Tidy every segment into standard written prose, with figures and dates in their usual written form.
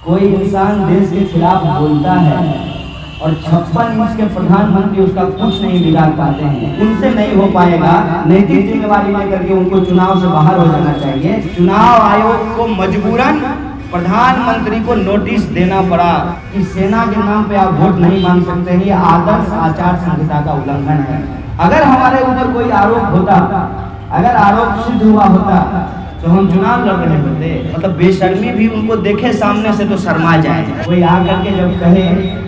कोई इंसान देश के खिलाफ बोलता है और 56 इंच के प्रधानमंत्री उसका कुछ नहीं बिगाड़ पाते हैं, उनसे नहीं हो पाएगा। नैतिक जिम्मेवारी लेकर के उनको चुनाव से बाहर हो जाना चाहिए। चुनाव आयोग को मजबूरन प्रधानमंत्री को नोटिस देना पड़ा कि सेना के नाम पे आप वोट नहीं मांग सकते हैं, ये आदर्श आचार संहिता का उल्लंघन है। अगर हमारे ऊपर कोई आरोप होता, अगर आरोप सिद्ध हुआ होता तो हम चुनाव लड़ रहे होते। मतलब बेशर्मी भी उनको देखे सामने से तो शर्मा जाए। कोई आकर के जब कहे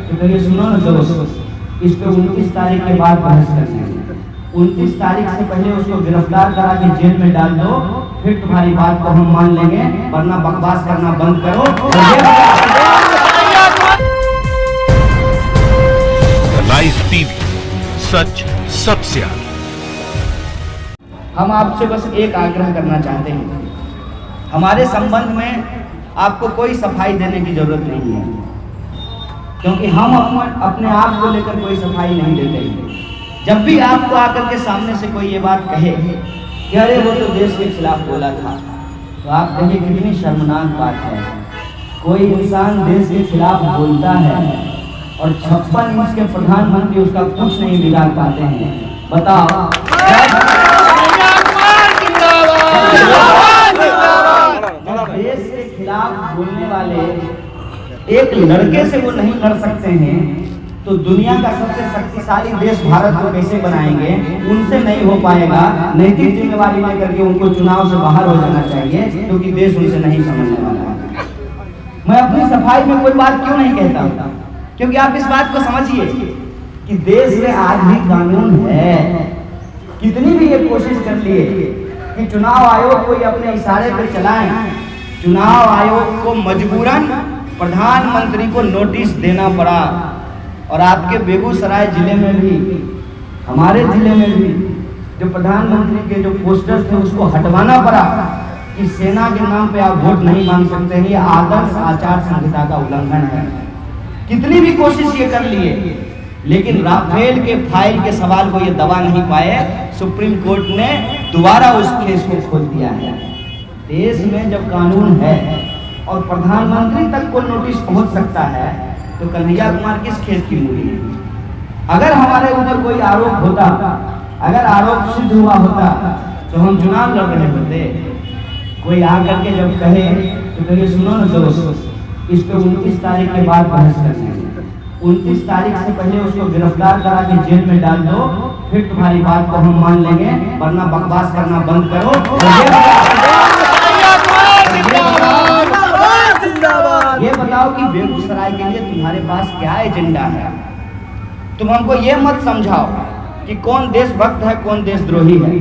तो कहिए सुनो ना दोस्त, इस पे 29 तारीख के बाद बहस करनी है। 29 तारीख से पहले उसको गिरफ्तार करा के जेल में डाल दो, फिर तुम्हारी बात को हम मान लेंगे, वरना बकवास करना बंद करो। लाइव टीवी, सच सबसे आगे। हम आपसे बस एक आग्रह करना चाहते हैं, हमारे संबंध में आपको कोई सफाई देने की जरूरत नहीं है, क्योंकि हम अपने आप को लेकर कोई सफाई नहीं देते हैं। जब भी आपको आकर के सामने से कोई ये बात कहे कि अरे वो तो देश के खिलाफ बोला था, तो आप कहिए कितनी शर्मनाक बात है। कोई इंसान देश के खिलाफ बोलता है और 56 इंच के प्रधानमंत्री उसका कुछ नहीं बिगाड़ पाते हैं। बताओ, देश के खिलाफ बोलने वाले एक लड़के से वो नहीं लड़ सकते हैं, तो दुनिया का सबसे शक्तिशाली देश भारत को कैसे बनाएंगे? उनसे नहीं हो पाएगा। नैतिक जिम्मेवारी लेकर के उनको चुनाव से बाहर हो जाना चाहिए, क्योंकि देश उनसे नहीं समझने वाला है। मैं अपनी सफाई में कोई बात क्यों नहीं कहता, क्योंकि आप इस बात को समझिए कि देश में आज भी कानून है। कितनी भी ये कोशिश कर लिए कि चुनाव आयोग को अपने इशारे पे चलाएं, चुनाव आयोग को मजबूरन प्रधानमंत्री को नोटिस देना पड़ा। और आपके बेगूसराय जिले में भी, हमारे जिले में भी जो प्रधानमंत्री के जो पोस्टर थे उसको हटवाना पड़ा कि सेना के नाम पे आप वोट नहीं मांग सकते हैं, ये आदर्श आचार संहिता का उल्लंघन है। कितनी भी कोशिश ये कर लिए, लेकिन राफेल के फाइल के सवाल को ये दबा नहीं पाए। सुप्रीम कोर्ट ने दोबारा उस केस को खोल दिया है। देश में जब कानून है और प्रधानमंत्री तक को नोटिस पहुंच सकता है, तो कन्हैया कुमार किस खेत की मूली है? अगर हमारे ऊपर कोई आरोप होता, अगर आरोप सिद्ध हुआ होता, तो हम चुनाव लड़ रहे होते। कोई आकर के जब कहे तो कहिए सुनो ना दोस्त, इस पे 29 तारीख के बाद बहस करनी है। 29 तारीख से पहले उसको गिरफ्तार करा के जेल में डाल दो, फिर तुम्हारी बात को हम मान लेंगे, वरना बकवास करना बंद करो। ये बताओ कि बेगूसराय के लिए तुम्हारे पास क्या एजेंडा है? तुम हमको ये मत समझाओ कि कौन देशभक्त है कौन देशद्रोही है।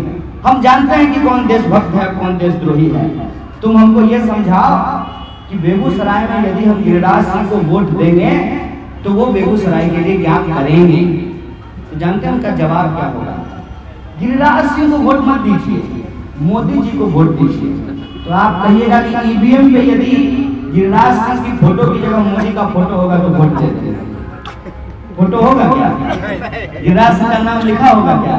हम जानते हैं कि कौन देशभक्त है कौन देशद्रोही है। तुम हमको ये समझाओ कि बेगूसराय में यदि हम गिरिराज सिंह को वोट देंगे तो वो बेगूसराय के लिए क्या करेंगे? तो जानते हैं उनका जवाब क्या होगा? गिरिराज सिंह को वोट मत दीजिए, मोदी जी को वोट दीजिए। तो आप कहिएगा कि ईवीएम पे यदि गिरिराज सिंह की फोटो की जगह मोदी का फोटो होगा तो वोट देते हैं। फोटो होगा क्या? गिरिराज सिंह का नाम लिखा होगा क्या?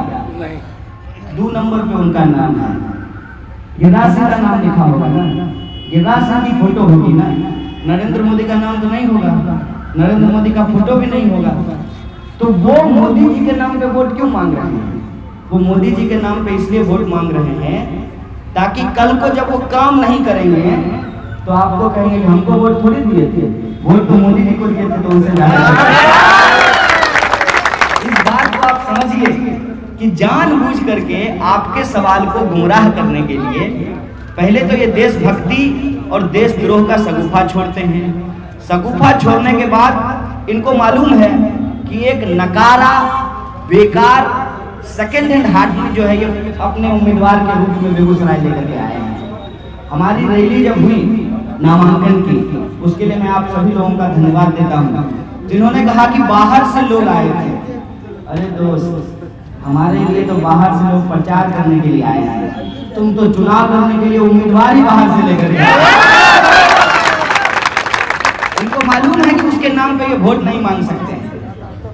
2 नंबर पे उनका नाम है, गिरिराज सिंह का नाम लिखा होगा ना। गिरिराज सिंह की फोटो होगी ना, नरेंद्र मोदी का नाम तो नहीं होगा, नरेंद्र मोदी का फोटो भी नहीं होगा। तो वो मोदी जी के नाम पे वोट क्यों मांग रहे हैं? वो मोदी जी के नाम पे इसलिए वोट मांग रहे हैं ताकि कल को जब वो काम नहीं करेंगे तो आपको कहेंगे कि हमको वोट थोड़ी दिए थे, वोट तो मोदी जी को दिए थे, तो उनसे इस बात को आप समझिए कि जानबूझ करके आपके सवाल को गुमराह करने के लिए पहले तो ये देशभक्ति और देशद्रोह का शगुफा छोड़ते हैं। शगुफा छोड़ने के बाद इनको मालूम है कि एक नकारा बेकार सेकेंड हैंड हार्टबीट जो है ये अपने उम्मीदवार के रूप में बेगूसराय लेकर के आए हैं। हमारी रैली जब हुई नामांकन की, उसके लिए मैं आप सभी लोगों का धन्यवाद देता हूँ जिन्होंने कहा कि बाहर से लोग आए थे। अरे दोस्त, हमारे लिए तो बाहर से लोग प्रचार करने के लिए आए हैं, तुम तो चुनाव लड़ने के लिए उम्मीदवार ही बाहर से लेकर के आए। इनको मालूम है कि उसके नाम पे ये वोट नहीं मांग सकते।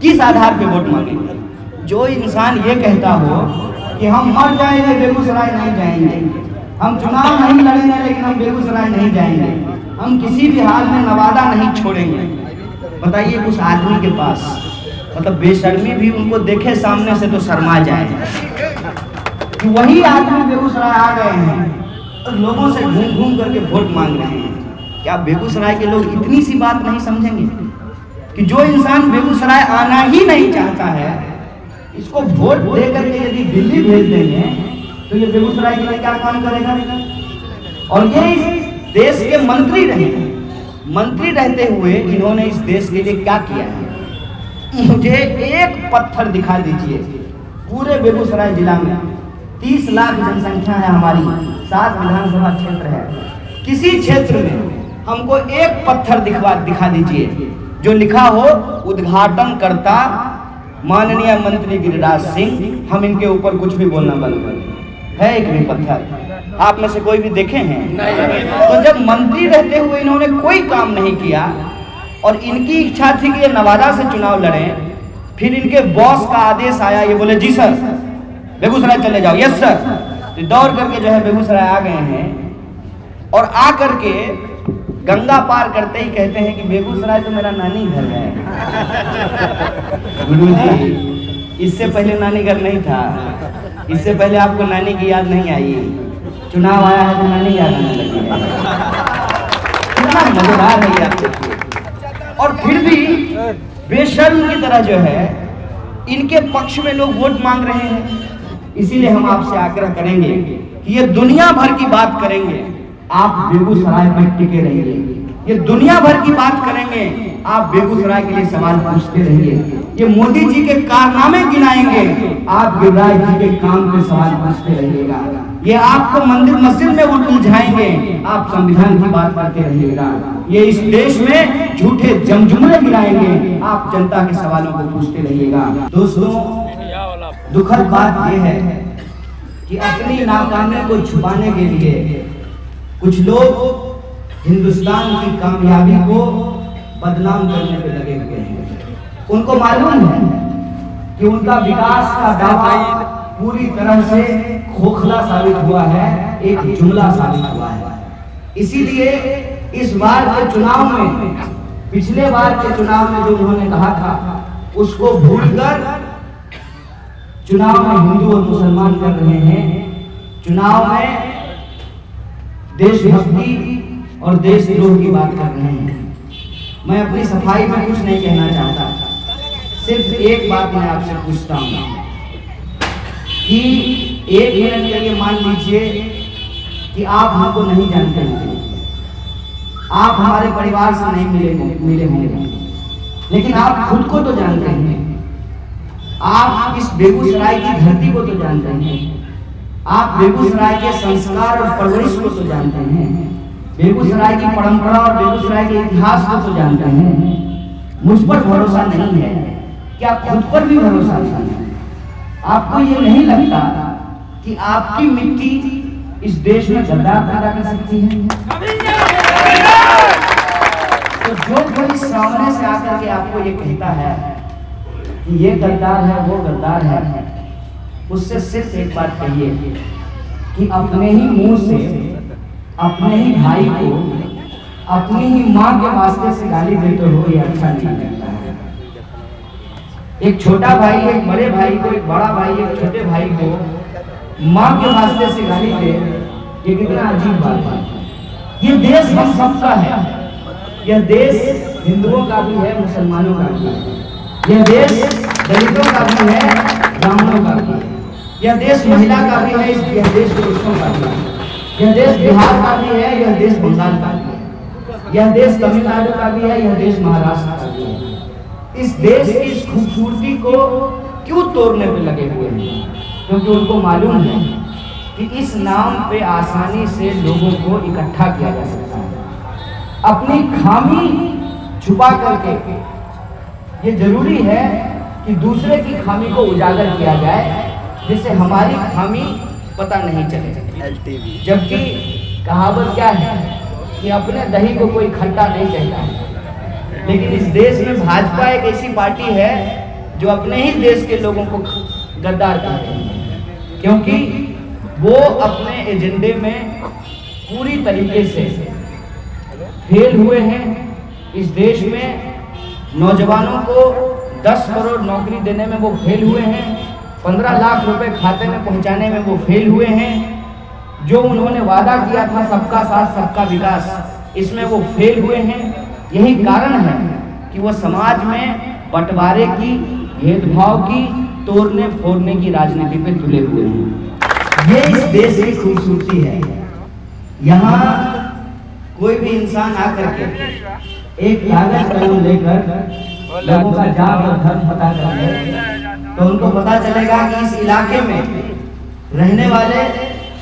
किस आधार पे वोट मांगेंगे? जो इंसान ये कहता हो कि हम मर जाएंगे बेगूसराय नहीं जाएंगे, हम चुनाव नहीं लड़ेंगे लेकिन हम बेगूसराय नहीं जाएंगे, हम किसी भी हाल में नवादा नहीं छोड़ेंगे। बताइए उस आदमी के पास मतलब बेशर्मी भी उनको देखे सामने से तो शर्मा जाए कि वही आदमी बेगूसराय आ गए हैं और लोगों से घूम घूम करके वोट मांग रहे हैं। क्या बेगूसराय के लोग इतनी सी बात नहीं समझेंगे कि जो इंसान बेगूसराय आना ही नहीं चाहता है, इसको वोट दे करके यदि दिल्ली भेज देंगे तो ये बेगूसराय के लिए क्या काम करेगा? और ये इस देश के मंत्री रहे, मंत्री रहते हुए इन्होंने इस देश के लिए क्या किया है? मुझे एक पत्थर दिखा दीजिए पूरे बेगूसराय जिला में 30 लाख जनसंख्या है हमारी, 7 विधानसभा क्षेत्र है, किसी क्षेत्र में हमको एक पत्थर दिखा दीजिए जो लिखा हो उद्घाटन करता माननीय मंत्री गिरिराज सिंह, हम इनके ऊपर कुछ भी बोलना बंद कर दें। है एक भी पत्थर आप में से कोई भी देखे हैं? तो जब मंत्री रहते हुए इन्होंने कोई काम नहीं किया और इनकी इच्छा थी कि ये नवादा से चुनाव लड़ें, फिर इनके बॉस का आदेश आया, ये बोले जी सर बेगूसराय चले जाओ। Yes sir. तो दौड़ करके जो है बेगूसराय आ गए हैं और आ करके गंगा पार करते ही कहते हैं कि बेगूसराय तो मेरा नानी घर है। गुरुजी इससे पहले नानी घर नहीं था, इससे पहले आपको नानी की याद नहीं आई, चुनाव आया है तो नानी याद आने लगी है। कितना मजेदार है यार। और फिर भी बेशर्म की तरह जो है इनके पक्ष में लोग वोट मांग रहे हैं। इसीलिए हम आपसे आग्रह करेंगे कि ये दुनिया भर की बात करेंगे, आप बेगूसराय में टिके रहिए। ये दुनिया भर की बात करेंगे, आप बेगूसराय के लिए सवाल पूछते रहिए। ये मोदी जी के कारनामे गिनाएंगे, आप गिरिराज जी के काम पे सवाल पूछते रहिएगा। ये आपको मंदिर मस्जिद में उलझाएंगे, आप संविधान की बात करते रहिएगा। ये इस देश में झूठे जमजुमले गिराएंगे, आप जनता के सवालों को पूछते रहिएगा। दोस्तों दुखद बात यह है कि अपनी नाकामी को छुपाने के लिए कुछ लोग हिंदुस्तान की कामयाबी को बदनाम करने पे लगे हुए हैं। उनको मालूम है कि उनका विकास का दावा पूरी तरह से खोखला साबित हुआ है, एक जुमला साबित हुआ है। इसीलिए इस बार के चुनाव में, पिछले बार के चुनाव में जो उन्होंने कहा था उसको भूलकर चुनाव में हिंदू और मुसलमान कर रहे हैं। चुनाव में देशभक्ति और देशद्रोह की बात कर रहे हैं। मैं अपनी सफाई में कुछ नहीं कहना चाहता, सिर्फ एक बात मैं आपसे पूछता हूँ कि 1 मिनट के लिए मान लीजिए कि आप हमको नहीं जानते हैं, आप हमारे परिवार से नहीं मिले होंगे, लेकिन आप खुद को तो जानते हैं, आप इस बेगूसराय की धरती को तो जानते हैं, आप बेगूसराय के संस्कार और परवरिश को तो जानते हैं, बेगूसराय की परंपरा और बेगूसराय के इतिहास को तो जानते हैं। मुझ पर भरोसा नहीं है, क्या खुद पर भी भरोसा नहीं है? आपको ये नहीं लगता कि आपकी मिट्टी इस देश में गद्दार पैदा कर सकती है? तो जो कोई सामने से आकर के आपको ये कहता है कि ये गद्दार है, वो गद्दार है, उससे सिर्फ एक बात कहिए कि अपने ही मुंह से अपने ही भाई को अपनी ही माँ के वास्ते से गाली देते हो, ये अच्छा नहीं लगता है। एक छोटा भाई एक बड़े भाई को, एक बड़ा भाई एक छोटे भाई को माँ के वास्ते से गाली दे, ये कितना अजीब बात है। ये देश हम सबका है, यह देश हिंदुओं का भी है, मुसलमानों का भी है, यह देश दलितों का भी है, ब्राह्मणों का भी है, यह देश महिला का भी है, यह देश पुरुषों का भी है, यह देश बिहार का भी है, यह देश बंगाल का भी है, यह देश तमिलनाडु का भी है, यह देश महाराष्ट्र का भी है। इस देश की इस खूबसूरती को क्यों तोड़ने पे लगे हुए हैं? क्योंकि उनको मालूम है कि इस नाम पे आसानी से लोगों को इकट्ठा किया जा सकता है, अपनी खामी छुपा करके। ये जरूरी है कि दूसरे की खामी को उजागर किया जाए, जिससे हमारी खामी पता नहीं चले। जबकि कहावत क्या है कि अपने दही को कोई खट्टा नहीं कहता, लेकिन इस देश में भाजपा एक ऐसी पार्टी है जो अपने ही देश के लोगों को गद्दार कहते हैं, क्योंकि वो अपने एजेंडे में पूरी तरीके से फेल हुए हैं। इस देश में नौजवानों को 10 करोड़ नौकरी देने में वो फेल हुए हैं। 15 लाख रुपए खाते में पहुंचाने में वो फेल हुए हैं। जो उन्होंने वादा किया था सबका साथ सबका विकास, इसमें वो फेल हुए हैं। यही कारण है कि वो समाज में बंटवारे की, भेदभाव की, तोड़ने फोड़ने की राजनीति पे तुले हुए हैं। ये इस देश की खूबसूरती है। यहाँ कोई भी इंसान आकर के एक कागज कलम लेकर लोगों का जात और धर्म पता कर ले तो उनको पता चलेगा कि इस इलाके में रहने वाले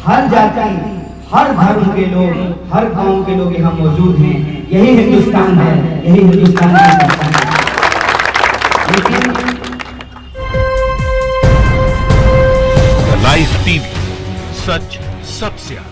हर जाति, हर धर्म के लोग, हर गांव के लोग यहाँ मौजूद हैं। यही हिंदुस्तान है, यही हिंदुस्तान है। लेकिन लाइव टीवी, सच सबसे आगे।